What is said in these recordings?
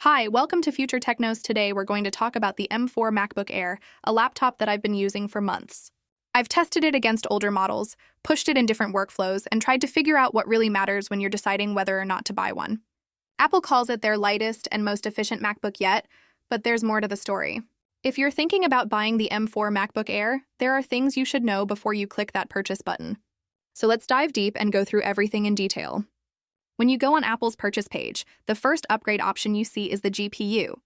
Hi, welcome to Future Technos. Today we're going to talk about the M4 MacBook Air, a laptop that I've been using for months. I've tested it against older models, pushed it in different workflows, and tried to figure out what really matters when you're deciding whether or not to buy one. Apple calls it their lightest and most efficient MacBook yet, but there's more to the story. If you're thinking about buying the M4 MacBook Air, there are things you should know before you click that purchase button. So let's dive deep and go through everything in detail. When you go on Apple's purchase page, the first upgrade option you see is the GPU.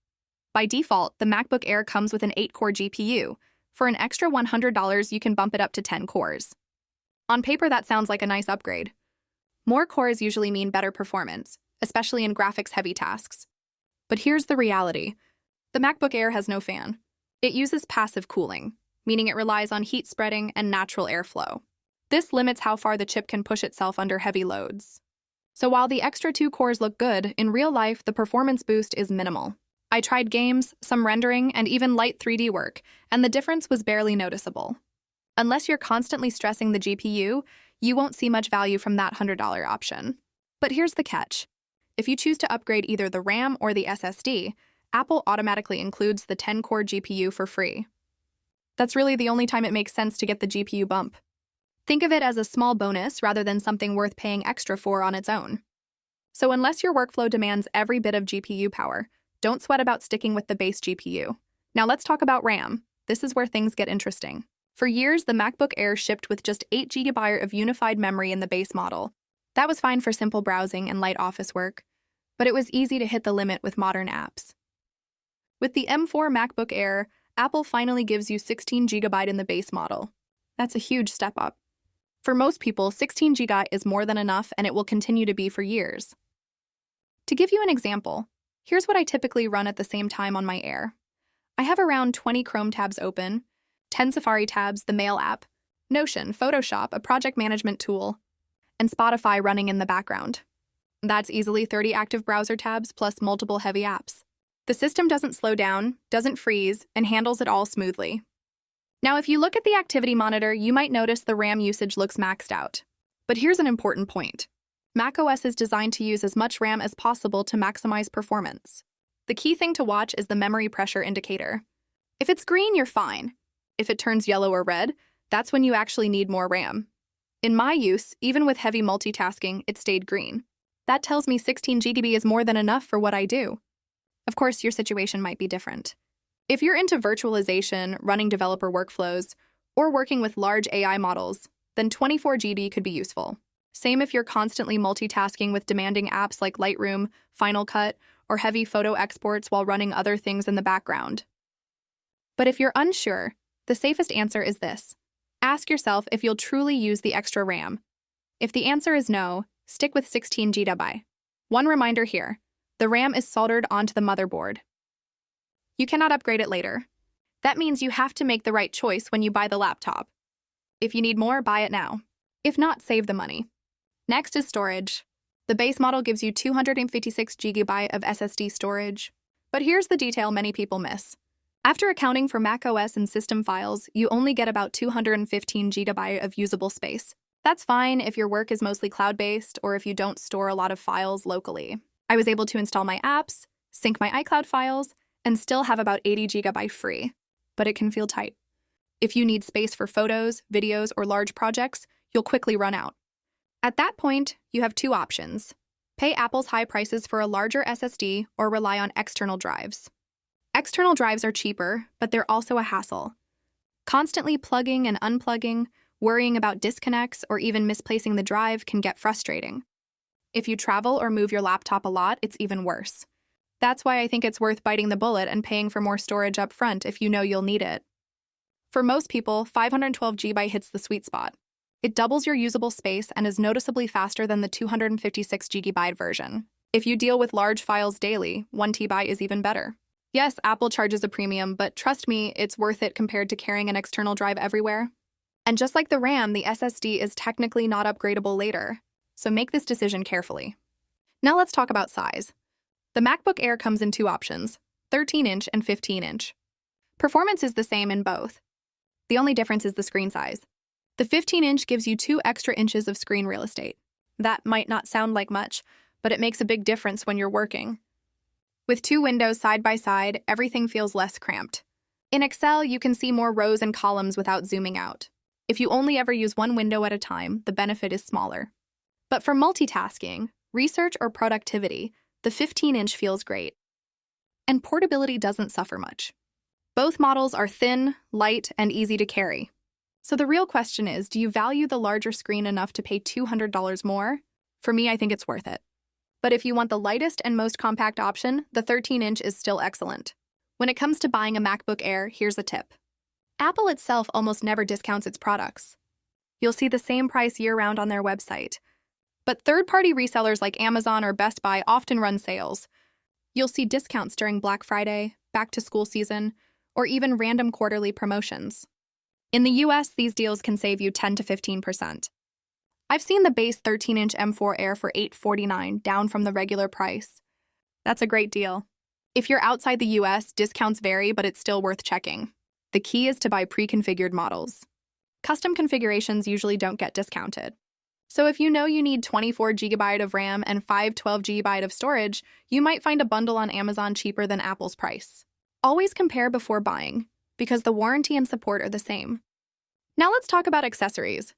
By default, the MacBook Air comes with an 8-core GPU. For an extra $100, you can bump it up to 10 cores. On paper, that sounds like a nice upgrade. More cores usually mean better performance, especially in graphics-heavy tasks. But here's the reality. The MacBook Air has no fan. It uses passive cooling, meaning it relies on heat spreading and natural airflow. This limits how far the chip can push itself under heavy loads. So while the extra 2 cores look good, in real life, the performance boost is minimal. I tried games, some rendering, and even light 3D work, and the difference was barely noticeable. Unless you're constantly stressing the GPU, you won't see much value from that $100 option. But here's the catch. If you choose to upgrade either the RAM or the SSD, Apple automatically includes the 10-core GPU for free. That's really the only time it makes sense to get the GPU bump. Think of it as a small bonus rather than something worth paying extra for on its own. So unless your workflow demands every bit of GPU power, don't sweat about sticking with the base GPU. Now let's talk about RAM. This is where things get interesting. For years, the MacBook Air shipped with just 8 GB of unified memory in the base model. That was fine for simple browsing and light office work, but it was easy to hit the limit with modern apps. With the M4 MacBook Air, Apple finally gives you 16 GB in the base model. That's a huge step up. For most people, 16 GB is more than enough, and it will continue to be for years. To give you an example, here's what I typically run at the same time on my Air. I have around 20 Chrome tabs open, 10 Safari tabs, the Mail app, Notion, Photoshop, a project management tool, and Spotify running in the background. That's easily 30 active browser tabs plus multiple heavy apps. The system doesn't slow down, doesn't freeze, and handles it all smoothly. Now, if you look at the activity monitor, you might notice the RAM usage looks maxed out. But here's an important point. macOS is designed to use as much RAM as possible to maximize performance. The key thing to watch is the memory pressure indicator. If it's green, you're fine. If it turns yellow or red, that's when you actually need more RAM. In my use, even with heavy multitasking, it stayed green. That tells me 16 GB is more than enough for what I do. Of course, your situation might be different. If you're into virtualization, running developer workflows, or working with large AI models, then 24 GB could be useful. Same if you're constantly multitasking with demanding apps like Lightroom, Final Cut, or heavy photo exports while running other things in the background. But if you're unsure, the safest answer is this. Ask yourself if you'll truly use the extra RAM. If the answer is no, stick with 16 GB. One reminder here, the RAM is soldered onto the motherboard. You cannot upgrade it later. That means you have to make the right choice when you buy the laptop. If you need more, buy it now. If not, save the money. Next is storage. The base model gives you 256 GB of SSD storage. But here's the detail many people miss. After accounting for macOS and system files, you only get about 215 GB of usable space. That's fine if your work is mostly cloud-based or if you don't store a lot of files locally. I was able to install my apps, sync my iCloud files, and still have about 80 GB free, but it can feel tight. If you need space for photos, videos, or large projects, you'll quickly run out. At that point, you have two options. Pay Apple's high prices for a larger SSD or rely on external drives. External drives are cheaper, but they're also a hassle. Constantly plugging and unplugging, worrying about disconnects, or even misplacing the drive can get frustrating. If you travel or move your laptop a lot, it's even worse. That's why I think it's worth biting the bullet and paying for more storage up front if you know you'll need it. For most people, 512 GB hits the sweet spot. It doubles your usable space and is noticeably faster than the 256 GB version. If you deal with large files daily, 1 TB is even better. Yes, Apple charges a premium, but trust me, it's worth it compared to carrying an external drive everywhere. And just like the RAM, the SSD is technically not upgradable later, so make this decision carefully. Now let's talk about size. The MacBook Air comes in two options, 13-inch and 15-inch. Performance is the same in both. The only difference is the screen size. The 15-inch gives you 2 extra inches of screen real estate. That might not sound like much, but it makes a big difference when you're working. With two windows side by side, everything feels less cramped. In Excel, you can see more rows and columns without zooming out. If you only ever use one window at a time, the benefit is smaller. But for multitasking, research, or productivity, the 15-inch feels great. And portability doesn't suffer much. Both models are thin, light, and easy to carry. So the real question is, do you value the larger screen enough to pay $200 more? For me, I think it's worth it. But if you want the lightest and most compact option, the 13-inch is still excellent. When it comes to buying a MacBook Air, here's a tip. Apple itself almost never discounts its products. You'll see the same price year-round on their website. But third-party resellers like Amazon or Best Buy often run sales. You'll see discounts during Black Friday, back-to-school season, or even random quarterly promotions. In the US, these deals can save you 10 to 15%. I've seen the base 13-inch M4 Air for $849, down from the regular price. That's a great deal. If you're outside the US, discounts vary, but it's still worth checking. The key is to buy pre-configured models. Custom configurations usually don't get discounted. So if you know you need 24 GB of RAM and 512 GB of storage, you might find a bundle on Amazon cheaper than Apple's price. Always compare before buying, because the warranty and support are the same. Now let's talk about accessories.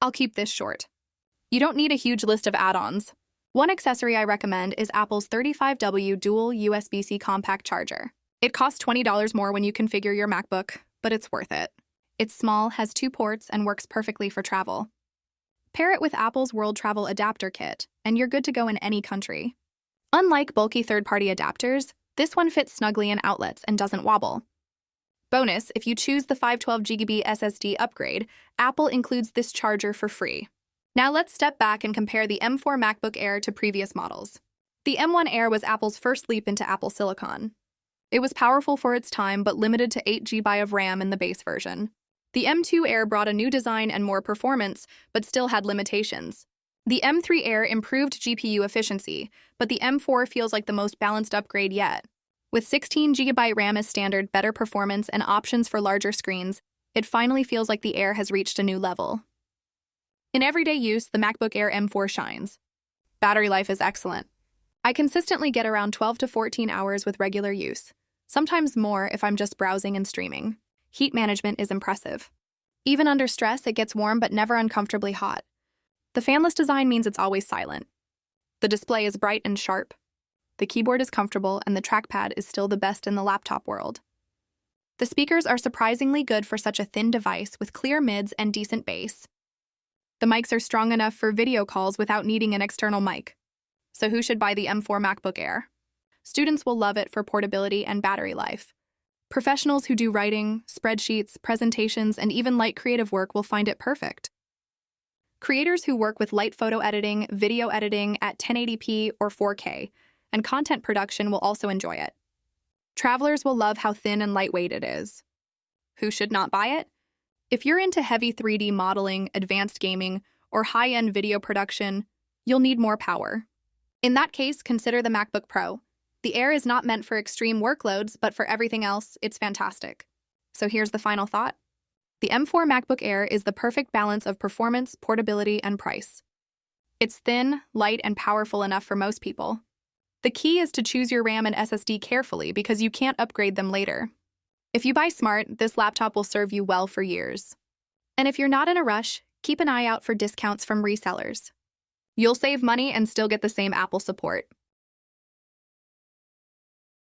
I'll keep this short. You don't need a huge list of add-ons. One accessory I recommend is Apple's 35W dual USB-C compact charger. It costs $20 more when you configure your MacBook, but it's worth it. It's small, has 2 ports, and works perfectly for travel. Pair it with Apple's World Travel Adapter Kit, and you're good to go in any country. Unlike bulky third-party adapters, this one fits snugly in outlets and doesn't wobble. Bonus, if you choose the 512GB SSD upgrade, Apple includes this charger for free. Now let's step back and compare the M4 MacBook Air to previous models. The M1 Air was Apple's first leap into Apple Silicon. It was powerful for its time, but limited to 8GB of RAM in the base version. The M2 Air brought a new design and more performance, but still had limitations. The M3 Air improved GPU efficiency, but the M4 feels like the most balanced upgrade yet. With 16GB RAM as standard, better performance, and options for larger screens, it finally feels like the Air has reached a new level. In everyday use, the MacBook Air M4 shines. Battery life is excellent. I consistently get around 12 to 14 hours with regular use, sometimes more if I'm just browsing and streaming. Heat management is impressive. Even under stress, it gets warm but never uncomfortably hot. The fanless design means it's always silent. The display is bright and sharp. The keyboard is comfortable, and the trackpad is still the best in the laptop world. The speakers are surprisingly good for such a thin device with clear mids and decent bass. The mics are strong enough for video calls without needing an external mic. So who should buy the M4 MacBook Air? Students will love it for portability and battery life. Professionals who do writing, spreadsheets, presentations, and even light creative work will find it perfect. Creators who work with light photo editing, video editing at 1080p or 4K, and content production will also enjoy it. Travelers will love how thin and lightweight it is. Who should not buy it? If you're into heavy 3D modeling, advanced gaming, or high-end video production, you'll need more power. In that case, consider the MacBook Pro. The Air is not meant for extreme workloads, but for everything else, it's fantastic. So here's the final thought. The M4 MacBook Air is the perfect balance of performance, portability, and price. It's thin, light, and powerful enough for most people. The key is to choose your RAM and SSD carefully because you can't upgrade them later. If you buy smart, this laptop will serve you well for years. And if you're not in a rush, keep an eye out for discounts from resellers. You'll save money and still get the same Apple support.